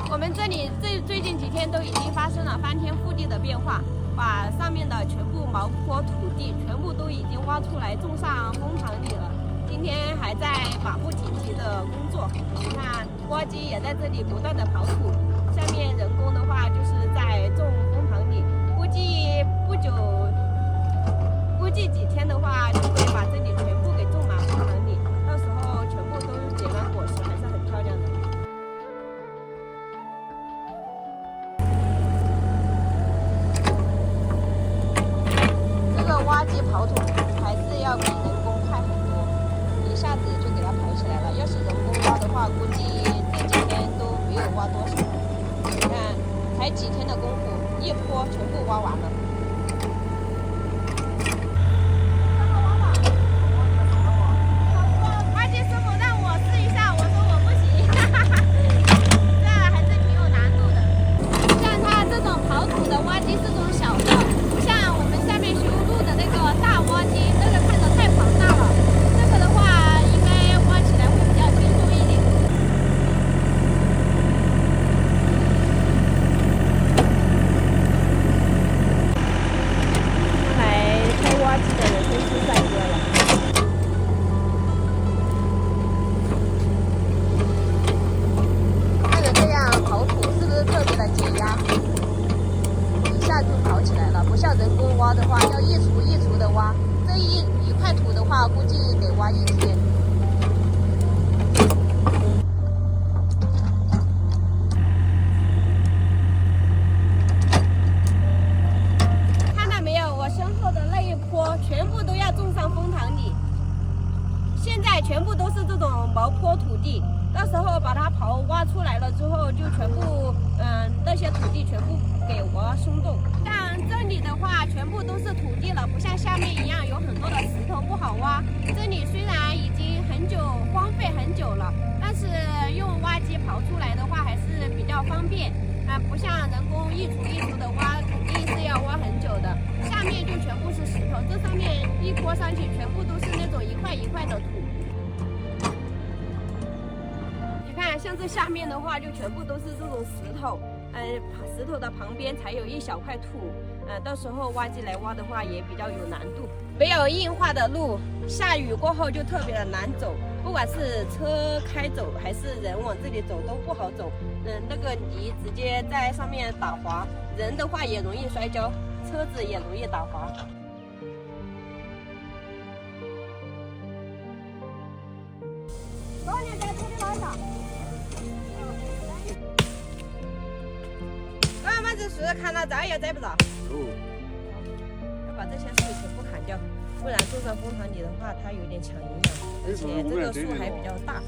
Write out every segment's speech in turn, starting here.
我们这里最近几天都已经发生了翻天覆地的变化，把上面的全部毛坡土地全部都已经挖出来种上蜂塘里了。今天还在马不停蹄的工作，你看挖机也在这里不断的刨土，下面人工的话就是在种蜂塘里，估计几天的话就会把这里全部给种满蜂塘里，到时候全部都结满果实，还是很漂亮的。这个挖机刨土还是要比人工快很多，一下子就给它刨起来了。要是人工挖的话，估计这几天都没有挖多少。你看，才几天的功夫，一坡全部挖完了。挖机师傅让我试一下，我说我不行，这还是挺有难度的。像它这种刨土的挖机是种小的，不像我们下面修路的那个大挖机，那个看着太庞大了。这个的话，应该挖起来会比较轻松一点。看来开挖机的人都是帅哥了。看着这样刨土是不是特别的解压？一下就刨起来了，不像人工挖的话，要一锄一锄的挖。这一块土的话，估计得挖一天。看到没有，我身后的那一坡全部都要种上蜂塘里。现在全部都是这种毛坡土地，到时候把它挖出来了之后，就全部那些土地全部给挖松动。像这里的话，全部都是土地了，不像下面一样有很多的石头不好挖。这里虽然已经荒废很久了，但是用挖机刨出来的话还是比较方便不像人工一锄一锄的挖，肯定是要挖很久的。下面就全部是石头，这上面一坡上去全部都是那种一块一块的土。你看，像这下面的话，就全部都是这种石头，石头的旁边才有一小块土，到时候挖机来挖的话也比较有难度。没有硬化的路，下雨过后就特别的难走，不管是车开走还是人往这里走都不好走。那个泥直接在上面打滑，人的话也容易摔跤，车子也容易打滑。多年在这里拉上。这树砍了摘也摘不着，要把这些树全部砍掉，不然种上蜂塘里的话，它有点抢营养，而且这个树还比较大，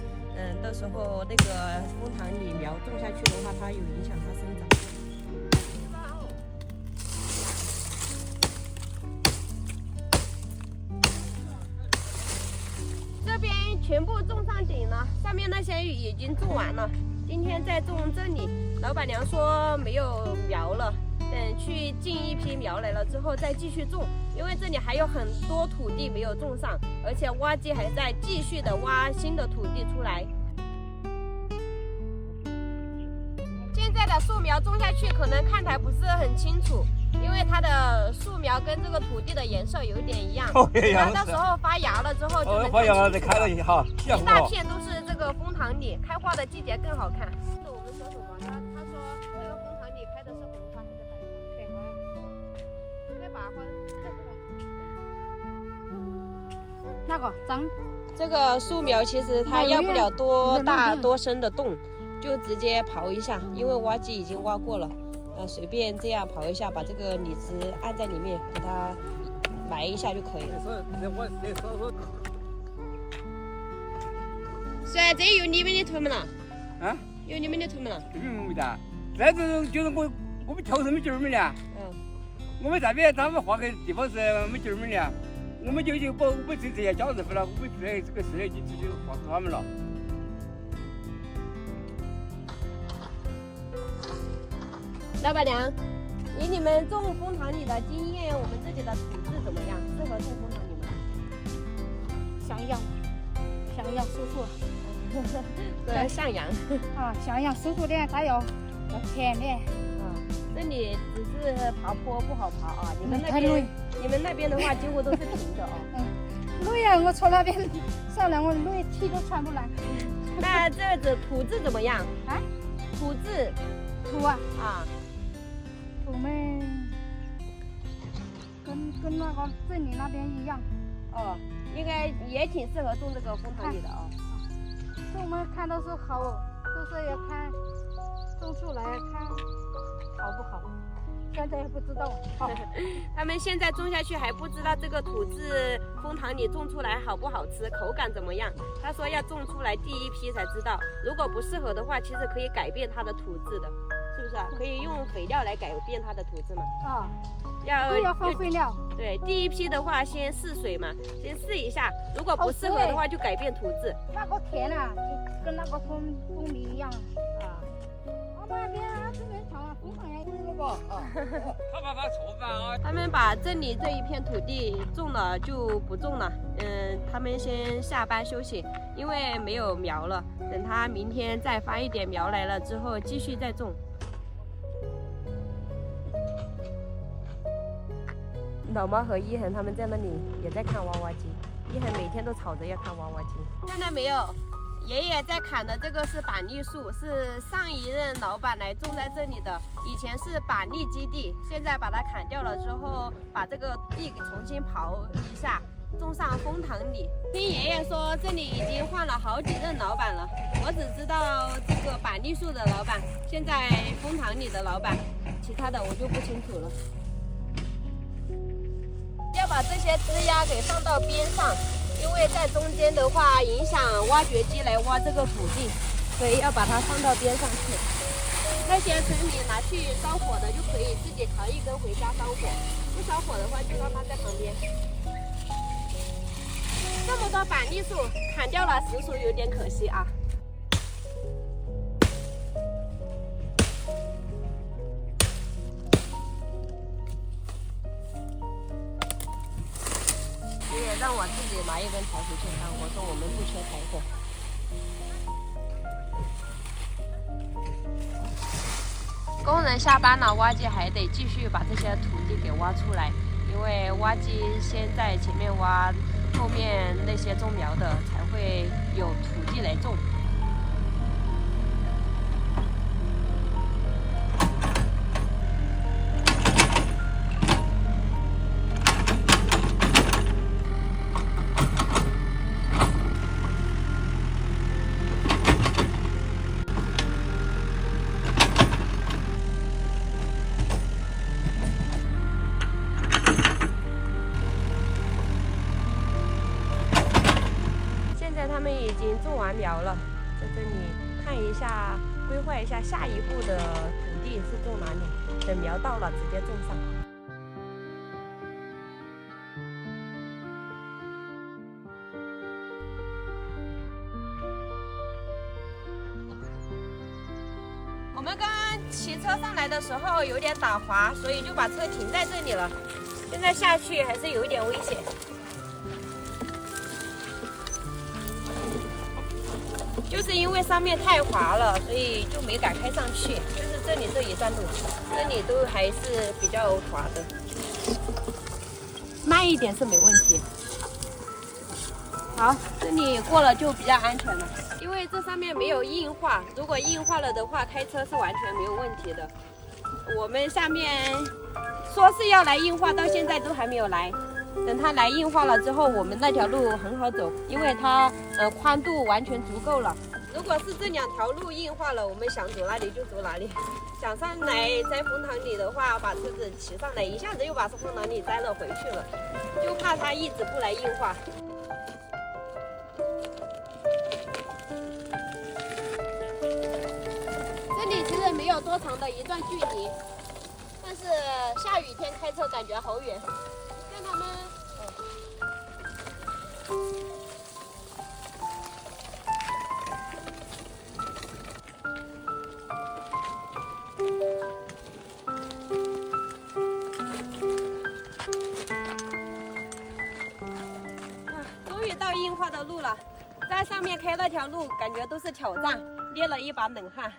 到时候那个蜂塘里苗种下去的话，它有影响它生长。这边全部种上顶了，上面那些已经种完了。今天在种这里，老板娘说没有苗了，等去进一批苗来了之后再继续种，因为这里还有很多土地没有种上，而且挖机还在继续的挖新的土地出来。现在的树苗种下去可能看台不是很清楚，因为它的树苗跟这个土地的颜色有点一样，等到时候发芽了之后就能看清楚了。一大片都是这个蜂塘里，开花的季节更好看。我们说什么？他说这个蜂塘里开的是红花还是白花？这把花，那个脏。这个树苗其实它要不了多大多深的洞，就直接刨一下，因为挖机已经挖过了。随便这样刨一下，把这个李子按在里面，给它埋一下就可以了。帅，这有你们的土门了？啊？有你们的土门了？没得，这种就是我们挑什么劲儿没的。我们这边他们划个地方是没劲儿没的，我们就把我们这些家人回来，我们这个事业就划给他们了。老板娘，以你们种蜂塘里的经验，我们这里的土质怎么样？适合种蜂糖你们？想养叔叔对，向阳。啊，想养叔叔的，还有甜的。这里只是爬坡不好爬啊，你们那太累边，你们那边的话几乎都是平的哦。累啊！我从那边上来，我累气都喘不来。那这子土质怎么样？啊？土质土啊，啊，土们跟那个镇里那边一样。哦，应该也挺适合种这个蜂糖李的哦。这我们看都是好，都是要看种出来看好不好，现在也不知道。好，他们现在种下去还不知道这个土质蜂糖李种出来好不好吃，口感怎么样。他说要种出来第一批才知道，如果不适合的话，其实可以改变它的土质的，是不是啊？可以用肥料来改变它的土质嘛？啊，要都要放肥料。对，第一批的话先试水嘛，先试一下，如果不适合的话就改变土质。那个甜啊，就跟那个蜂蜜一样啊。那边啊，这边长啊，蜂糖也那个啊。他错饭啊！他们把这里这一片土地种了就不种了，他们先下班休息，因为没有苗了，等他明天再发一点苗来了之后继续再种。老猫和一恒他们在那里也在看娃娃机，一恒每天都吵着要看娃娃机。看到没有？爷爷在砍的这个是板栗树，是上一任老板来种在这里的。以前是板栗基地，现在把它砍掉了之后，把这个地给重新刨一下，种上蜂糖李。听爷爷说，这里已经换了好几任老板了。我只知道这个板栗树的老板，现在蜂糖李的老板，其他的我就不清楚了。要把这些枝丫给放到边上。因为在中间的话，影响挖掘机来挖这个土地，所以要把它放到边上去。那些村民拿去烧火的，就可以自己扛一根回家烧火；不烧火的话，就让它在旁边。这么多板栗树砍掉了，实属有点可惜啊。让我自己拿一根柴回去烧，我说我们不缺柴火。工人下班了，挖机还得继续把这些土地给挖出来，因为挖机先在前面挖，后面那些种苗的才会有土地来种。他们已经种完苗了，在这里看一下，规划一下下一步的土地是种哪里，等苗到了直接种上。我们刚刚骑车上来的时候有点打滑，所以就把车停在这里了。现在下去还是有一点危险。就是因为上面太滑了，所以就没敢开上去。就是这里这一段路，这里都还是比较滑的，慢一点是没问题。好，这里过了就比较安全了，因为这上面没有硬化，如果硬化了的话，开车是完全没有问题的。我们下面说是要来硬化，到现在都还没有来。等它来硬化了之后，我们那条路很好走，因为它宽度完全足够了。如果是这两条路硬化了，我们想走哪里就走哪里。想上来摘蜂糖李的话，把车子骑上来，一下子又把蜂糖李摘了回去了，就怕它一直不来硬化。这里其实没有多长的一段距离，但是下雨天开车感觉好远。看他们，到硬化的路了，在上面开了条路，感觉都是挑战，捏了一把冷汗。